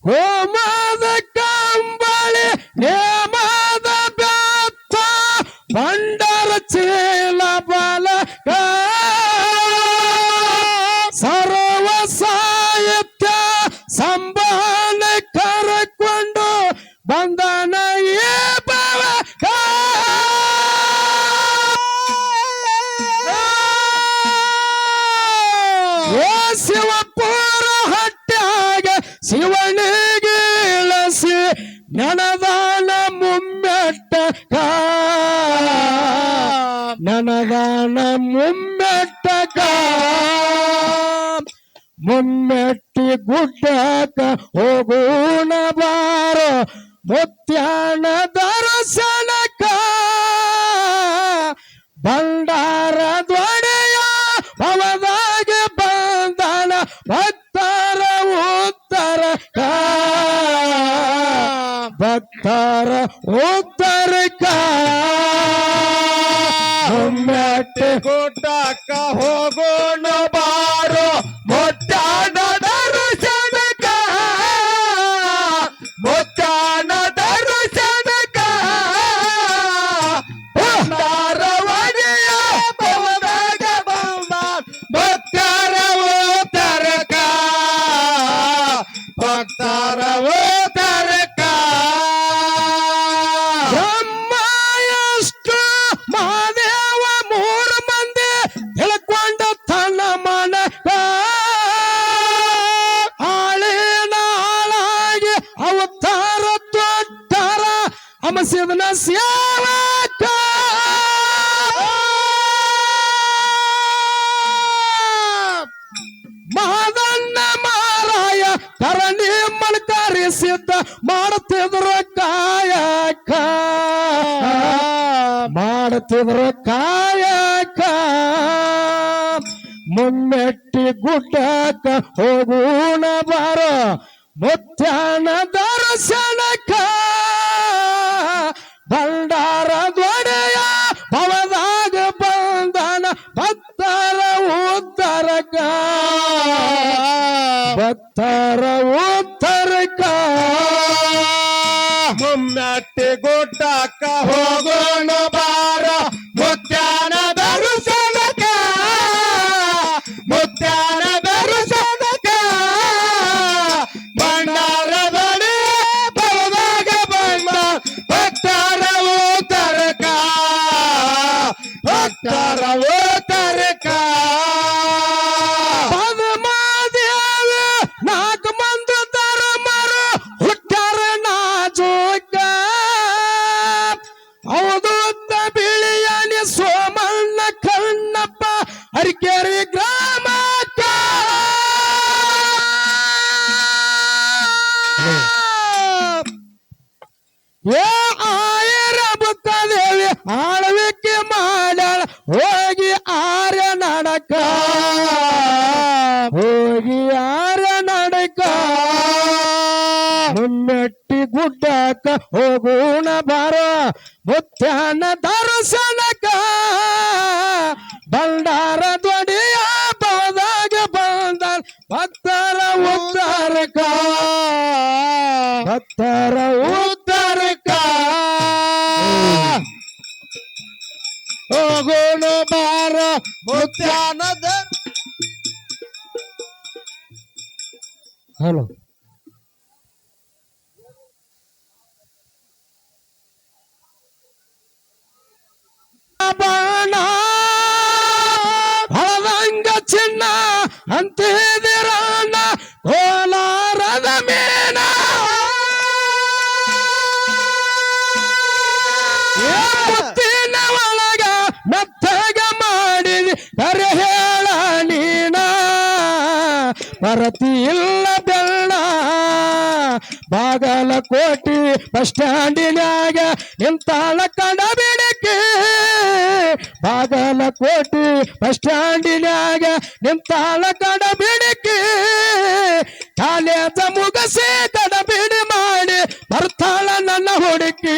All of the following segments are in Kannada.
ಹೋಮದ ಕಂಬಳಿ ನೇಮದ ಬೆತ್ತ ಬಂಡರ ಚೀಲ ಬಾಲಕ ಸರ್ವ ಸಾಹಿತ್ಯ ಸಂಭಾನ ಕರಕೊಂಡು ಬಂದನ ಈ ಬಾಲಕ ಶಿವಪುರ ಹಟ್ಟ್ಯಾಗ ಶಿವನಿಗೆ ಇಳಸಿ ನನದಾನ ಮುಮ್ಮೆಟ್ಟಕ ನನದಾನ ಮುಮ್ಮೆಟ್ಟಕ ಮುಮ್ಮೆಟ್ಟಿ ಗುಡ್ಡಕ ಹೋಗೋಣ ಬಾರೋ ಮುತ್ಯಾನ ದರ್ಶನಕ ಬಂಡಾರ ದ್ವಡೆಯ ಭವದಾಗ ಬಂದನ ಭಕ್ತರ ಉತ್ತರಕ ಭಕ್ತರ ಉತ್ತರಕ ಮುಮ್ಮೆಟ್ಟಿ ಗುಡ್ಡಕ್ಕ ಹೋಗೋಣ ಬಾರೋ ಮುತ್ಯಾನ ದರ್ಶನಕ ಮುತ್ಯಾನ ದರ್ಶನಕ ಬಂಡಾರ ಒಡೆಯ ಭವದಾಗ ಬಂದ ಭಕ್ತರ ಉತ್ತರಕ ಭಕ್ತರ ಉತ್ತರಕ ಬ್ರಹ್ಮ ಎಷ್ಟು ಮಹಾದೇವ ಮೂರು ಮಂದಿ ತಿಳ್ಕೊಂಡ ತನ್ನ ಮನಕ ಆಳಿನ ಆಳಾಗಿ ಅವತಾರ ದೊಡ್ಡರ ಅಮಸಿದನ ಸೇವಕ ಮಹದನ್ನ ಮಾರಾಯ ಕರಣಿ ಮಳ್ಕರಿಸಿದ್ದ ಮಾಡುತ್ತಿದ್ರು ಕಾಯಕ ಮಾಡುತ್ತಿದ್ರು ಕಾಯಕ ಮುಮ್ಮೆಟ್ಟಿ ಗುಡ್ಡಕ ಹೋಗೋಣ ಬಾರೋ ಮುತ್ಯಾನ ದರ್ಶನಕ ಬಂಡಾರ ದ್ವಡೆಯ ಭವದಾಗ ಬಂದನ ಭಕ್ತರ ಉತ್ತರಕ ಭಕ್ತರ ಉತ್ತರಕ ಮುಮ್ಮೆಟ್ಟಿ ಗುಡ್ಡಕ್ಕ ಹೋಗೋಣ ಬಾರೋ ಮುತ್ಯಾನ ದರ್ಶನಕ ಮುತ್ಯಾನ ದರ್ಶನಕ ಬಂಡಾರ ಬಡಿ ಭವದಾಗ ಬಂದ ಭಕ್ತರ ಉತ್ತರಕ ಭಕ್ತರ ಉತ್ತರಕ ಪದ್ಮಾದೇವಿ ನಾಲ್ಕು ಮಂದಿ ಧರ್ಮರು ಹುಟ್ಟಾರ ನಾಜೂಕ ಅವಧೂತ ಬಿಳಿಯನಿ ಸೋಮಣ್ಣ ಕಣ್ಣಪ್ಪ ಹರಿಕೆರೆ ಗ್ರಾಮಕ್ಕ ಏ ಆಯರ ಬುಕ್ಕದೇವಿ ಆಳ್ವಿಕೆ ಮಾಡ್ಯಾಳ ಹೋಗಿ ಆರ್ಯ ನಡಕ ಹೋಗಿ ಆರ್ಯ ನಡಕ ಮುಮ್ಮೆಟ್ಟಿ ಗುಡ್ಡಕ ಹೋಗೋಣ ಬಾರೋ ಮುತ್ಯಾನ ದರ್ಶನಕ ಬಂಡಾರ ದ್ವಡಿಯ ಭವದಾಗ ಬಂದ ಭಕ್ತರ ಉತ್ತರಕ ಭಕ್ತರ ಉತ್ತರಕ ಹೋಗೋಣ ಬಾರೋ ಮುತ್ಯಾನ ಹಲೋ ಬಾಣ ಹಳದಂಗ ಚಿನ್ನ ಅಂತಿದಿರಣ್ಣ ಕೋಲಾರದ ಮೇನ ಮುತ್ತಿನ ಒಳಗ ಮೆತ್ತಗ ಮಾಡಿದಿ ಕರೆ ಹೇಳ ನೀನ ಪರತಿ ಇಲ್ಲ ಬೆಳ್ಳ ಬಾಗಲಕೋಟಿ ಬಸ್ ಸ್ಟ್ಯಾಂಡಿನ್ಯಾಗ ನಿಂತಾಳ ಕಡಬಿಡಕ್ಕೆ ಬಾಗಲಕೋಟಿ ಬಸ್ ಸ್ಟ್ಯಾಂಡಿನ್ಯಾಗ ನಿಂತಾಳ ಕಡಬಿಡಕ್ಕೆ ಕಾಲೇಜ ಮುಗಸಿ ಕಡಬಿಡಿ ಮಾಡಿ ಬರ್ತಾಳ ನನ್ನ ಹುಡುಕಿ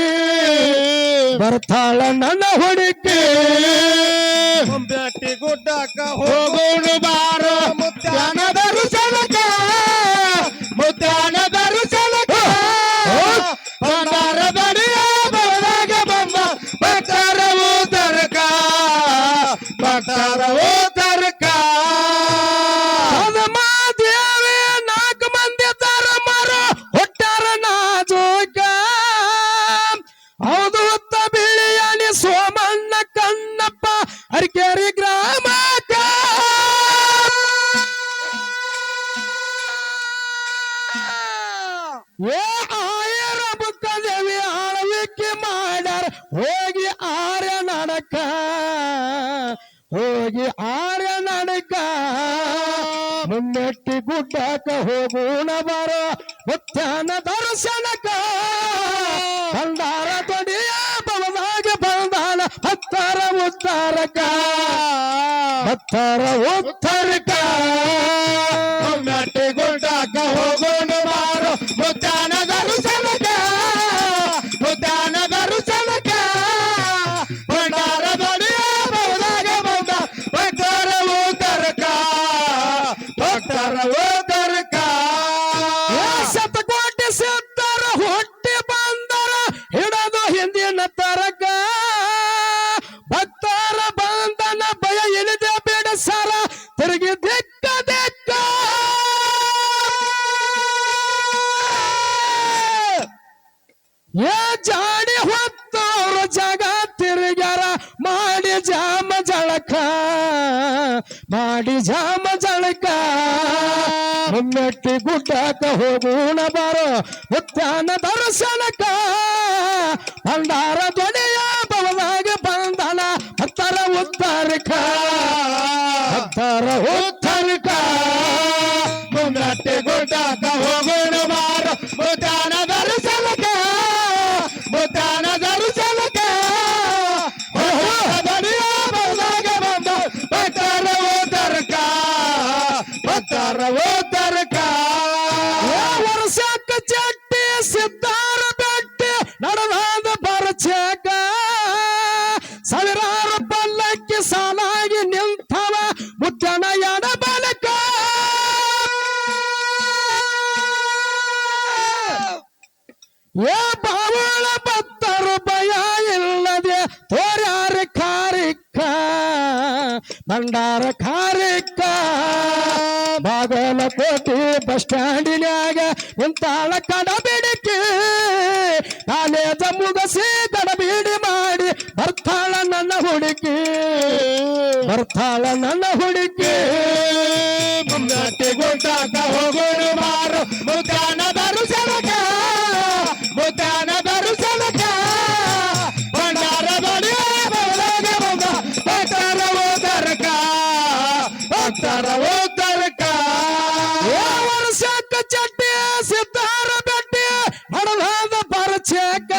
ಬರ್ತಾಳ ನನ್ನ ಹುಡುಕಿ ಮುಮ್ಮೆಟ್ಟಿ ಗುಡ್ಡಕ್ಕ ಹೋಗೋಣ ಬಾರೋ ಮುತ್ಯಾನ ದರ್ಶನಕ ಮುತ್ಯಾನ ದರ್ಶನ ಏ ಆಯರ ಬುಕ್ಕದೇವಿ ಆಳ್ವಿಕೆ ಮಾಡ್ಯಾರ ಹೋಗಿ ಆರ್ಯ ನಡಕ ಹೋಗಿ ಆರ್ಯ ನಡಕ ಮುನ್ನೆಟ್ಟಿ ಗುಡ್ಡಕ ಹೋಗೋಣ ಬಾರೋ ಮುತ್ಯಾನ ದರ್ಶನಕ ಬಂದಾರ ತೊಡಿಯ ಬಲದಾಗ ಬಂದಾನ ಹತ್ತರ ಉತ್ತರಕ ಹತ್ತರ ಉತ್ತರಕ ಮುನ್ನಟ್ಟಿ ಗುಡ್ಡಕ ಹೋಗೋಣ ಬಾರೋ ಮುತ್ಯಾನ ದರ್ಶನಕ ಮುತ್ಯಾನ ದರ್ಶನಕ ಭಂಡಾರ ದೊಡಿಯ ಬಲದಾಗ ಬಂದ ಭಕ್ತರ ಉತ್ತರಕ ಭಕ್ತರ ಉತ್ತರಕ ಶತಕೋಟಿ ಸಿದ್ಧರ ಹುಟ್ಟಿ ಬಂದರ ಹಿಡದು ಹಿಂದಿನ ತರಕ ಭಕ್ತರ ಬಂಧನ ಭಯ ಇಳಿದೆ ಬಿಡಸರ ತಿರುಗಿ ದಿಕ್ಕ ದಿಕ್ಕ ಏ ಜಾಡಿ ಹೊತ್ತವರು ಜಗ ತಿರುಗ್ಯಾರ ಮಾಡಿ ಜಾಮ ಜಳಕ ಮಾಡಿ ಜಾಮ ಜಳಕ ಮುನ್ನೆಟ್ಟಿ ಗುಡ್ಡಕ ಹೋಗೋಣ ಬಾರೋ ಮುತ್ಯಾನ ದರ್ಶನಕ ಭಂಡಾರ ದೊಡೆಯ ಬಲದಾಗ ಬಂಧನ ಭಕ್ತರ ಉತ್ತರಕ ಭಕ್ತರ ಉತ್ತರಕ ಮುನ್ನಟ್ಟಿ ಗುಡ್ಡಕ ಹೋಗೋಣ ಬಾರೋ ಮುತ್ಯಾನ ದರ್ಶನಕ ಮುತ್ಯಾನ ದರ್ಶನಕ ದೊಡಿಯ ಬಲದಾಗ ಬಂದ ಭಕ್ತರ ಉತ್ತರಕ ಭಕ್ತರ ಉತ್ತರಕ ವರ್ಷಕ್ಕ ಚಟ್ಟಿ ಸಿದ್ಧಾರ ಬೆಟ್ಟಿ ನಡೆದಾದ ಬರಚೇಕ ಸಾವಿರಾರು ಪಲ್ಲಕ್ಕಿ ಸಾಲಾಗಿ ನಿಂತವ ಮುತ್ಯನ ಎಡ ಬಲಕ ಏ ಬಾವಳ ಬತ್ತರು ಭಯ ಇಲ್ಲದೆ ತೋರ್ಯಾರ ಕಾರಿಕ್ಕ ಭಂಡಾರ ಕಾರಿಕ್ಕ ಬಾಗಲಕೋಟೆ ಬಸ್ ಸ್ಟ್ಯಾಂಡಿನ್ಯಾಗ ನಿಂತಾಳ ಕಡಬಿಡಿಕೆ ಕಾಲೇಜ ಮುಗಸಿ ಗಡಬಿಡಿ ಮಾಡಿ ಬರ್ತಾಳ ನನ್ನ ಹುಡುಕಿ ಬರ್ತಾಳ ನನ್ನ ಹುಡುಕಿ ಮುನ್ನಟ್ಟಿ ಗುಡ್ಡಕ ಹೋಗೋಣ ಬಾರೋ ಮುತ್ಯಾನ ದರ್ಶನಕ ಮುತ್ಯಾನ ದರ್ಶನಕ ಭಂಡಾರ ದೊಡಿಯ ಬಲದಾಗ ಬಂದ ಭಕ್ತರ ಉತ್ತರಕ ಭಕ್ತರ ಉತ್ತರಕ ವರ್ಷಕ್ಕ ಚಟ್ಟಿ ಸಿದ್ಧಾರ ಬೆಟ್ಟಿ ಹಡಲಾದ ಪರಚೇಕ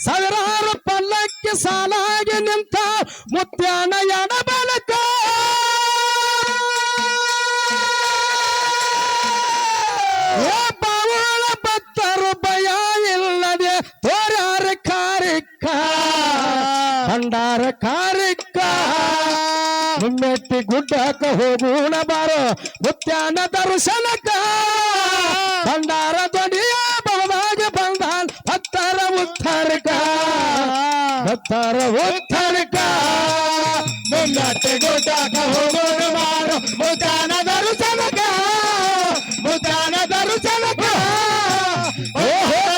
ಸಾವಿರಾರು ಪಲ್ಲಕ್ಕಿ ಸಾಲಾಗಿ ನಿಂತ ಮುತ್ಯಾನ ಎಡ ಬಲಕ ಏ ಬಾವಳ ಭಕ್ತರು ಭಯ ಇಲ್ಲದೆ ತೋರ್ಯಾರ ಕಾರಿಕ್ಕ ಭಂಡಾರ ಕಾರಿಕ್ಕ ಮುನ್ನೆಟ್ಟಿ ಗುಡ್ಡಕ ಹೋಗೋಣ ಬಾರೋ ಮುತ್ಯಾನ ದರ್ಶನಕ ಭಂಡಾರ ದೊಡಿಯ ಬಲದಾಗ ಬಂದಾನ್ ಭಕ್ತರ ಉತ್ತರಕ ಭಕ್ತರ ಉತ್ತರಕ ಮುನ್ನಟ್ಟಿ ಗುಡ್ಡಕ ಹೋಗೋಣ ಬಾರೋ ಮುತ್ಯಾನ ದರ್ಶನಕ ಮುತ್ಯಾನ ದರ್ಶನಕ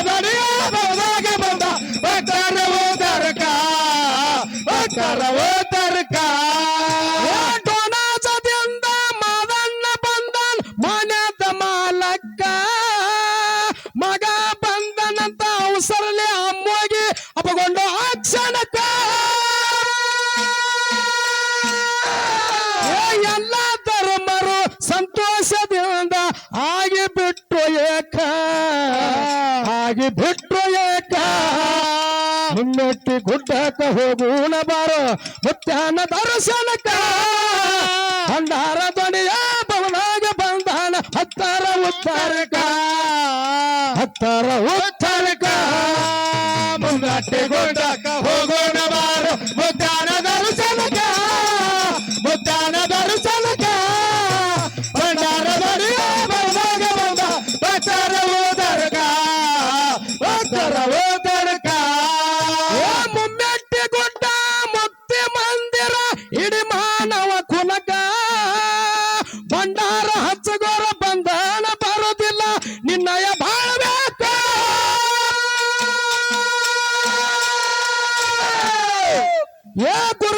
ದೊಡಿಯ ಬಲದಾಗ ಬಂದ ಭಕ್ತರ ಉತ್ತರಕ ಭಕ್ತರ ಉತ್ತರಕ ಡೋನಾಸದಿಂದ ಮಾದನ್ನ ಬಂದನ್ ಮನೆದ ಮಾಲಕ್ಕ ಮಗ ಬಂದನಂತ ಅವಸರಲೆ ಅಮ್ಮೋಗಿ ಅಪಗೊಂಡು ಆ ಕ್ಷಣಕ್ಕ ಎಲ್ಲ ಧರ್ಮರು ಸಂತೋಷದಿಂದ ಆಗಿ ಬಿಟ್ಟು ಏಕ ಆಗಿ ಬಿಟ್ಟು ಏಕ ಮುನ್ನೆಟ್ಟಿ ಗುಡ್ಡಕ ಹೋಗೋಣ ಬಾರೋ ಮುತ್ಯಾನ ದರ್ಶನಕ ಭಂಡಾರ ದೊಡಿಯ ಬಲದಾಗ ಬಂದಾನ ಹತ್ತರ ಉತ್ತರಕ ಹತ್ತರ ಉತ್ತರಕ ಮುನ್ನಟ್ಟಿ ಗುಡ್ಡಕ ಹೋಗೋಣ ಬಾರೋ ಮುತ್ಯಾನ ದರ್ಶನಕ ಮುತ್ಯಾನ ದರ್ಶನಕ ಭಂಡಾರ ದೊಡಿಯ ಬಲದಾಗ ಬಂದ ಭಕ್ತರ ಉತ್ತರಕ ಭಕ್ತರ ಉತ್ತರಕ ಮುಮ್ಮೆಟ್ಟಿ ಗುಡ್ಡ ಮುಕ್ತಿ ಮಂದಿರ ಇಡಿ ಮಾನವ ಕುಲಕ ಭಂಡಾರ ಹಚ್ಚಗೋರ ಬಂಧನ ಬರುವುದಿಲ್ಲ ನಿನ್ನಯ ಬಾಳಬೇಕ ಏ ಗುರು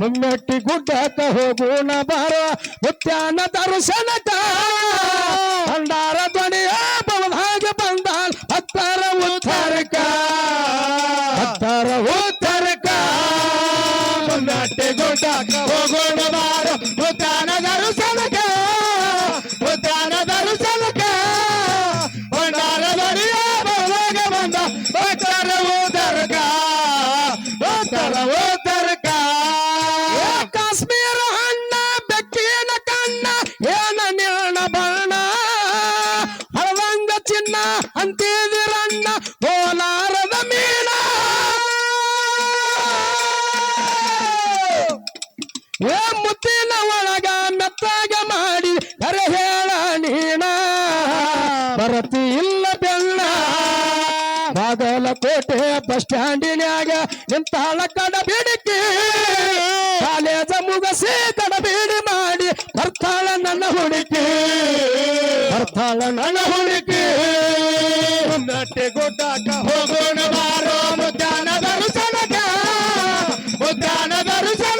ಮುಮ್ಮೆಟ್ಟಿ ಗುಡ್ಡಕ್ಕ ಹೋಗೋಣ ಬಾರ ಮುತ್ಯಾನ ದರ್ಶನಕ ಭಂಡಾರ ಧ್ವನಿಯ ಬವದಾಗ ಬಂದ ಭಕ್ತರ ಉದ್ಧಾರಕ ಭಕ್ತರ ಉದ್ಧಾರಕ ಮುನ್ನಟ್ಟಿ ಗುಡ್ಡಕ್ಕ ಹೋಗೋಣ ಬಾರೋ ಮುತ್ಯಾನ ದರ್ಶನಕ ಮುತ್ಯಾನ ದರ್ಶನಕ ಭಂಡಾರ ಧ್ವನಿಯ ಬವದಾಗ ಬಂದ ಭಕ್ತರ ಉದ್ಧಾರಕ ಭಕ್ತರ ಉದ್ಧಾರಕ ಕಾಶ್ಮೀರ ಹಣ್ಣ ಬೆಕ್ಕಿನ ಕಣ್ಣ ಏನ ನಿರ್ಣ ಬಣ್ಣ ಹಳದಂಗ ಚಿನ್ನ ಅಂತಿದಿರಣ್ಣ ಕೋಲಾರದ ಮೀನ ಏ ಮುತ್ತಿನ ಒಳಗ ಮೆತ್ತಾಗ ಮಾಡಿ ಕರೆ ಹೇಳ ನೀನ ಬರತಿ ಇಲ್ಲ ಬೆಲ್ಲ ಬಾಗಲಕೋಟೆ ಬಸ್ ಸ್ಟ್ಯಾಂಡಿನ್ಯಾಗ ನಿಂತಾಳ ಕಡಬಿಡಿಕೆ ಕಾಲೇಜ ಮುಗಸಿ ಕಡಬಿಡಿ ಮಾಡಿ ಬರ್ತಾಳ ನನ್ನ ಹುಡುಕಿ ಬರ್ತಾಳ ನನ್ನ ಹುಡುಕಿ ಮುನ್ನಟ್ಟಿ ಗುಡ್ಡಕ್ಕ ಹೋಗೋಣ ಬಾರೋ ಮುತ್ಯಾನ ದರ್ಶನಕ ಮುತ್ಯಾನ ದರ್ಶನಕ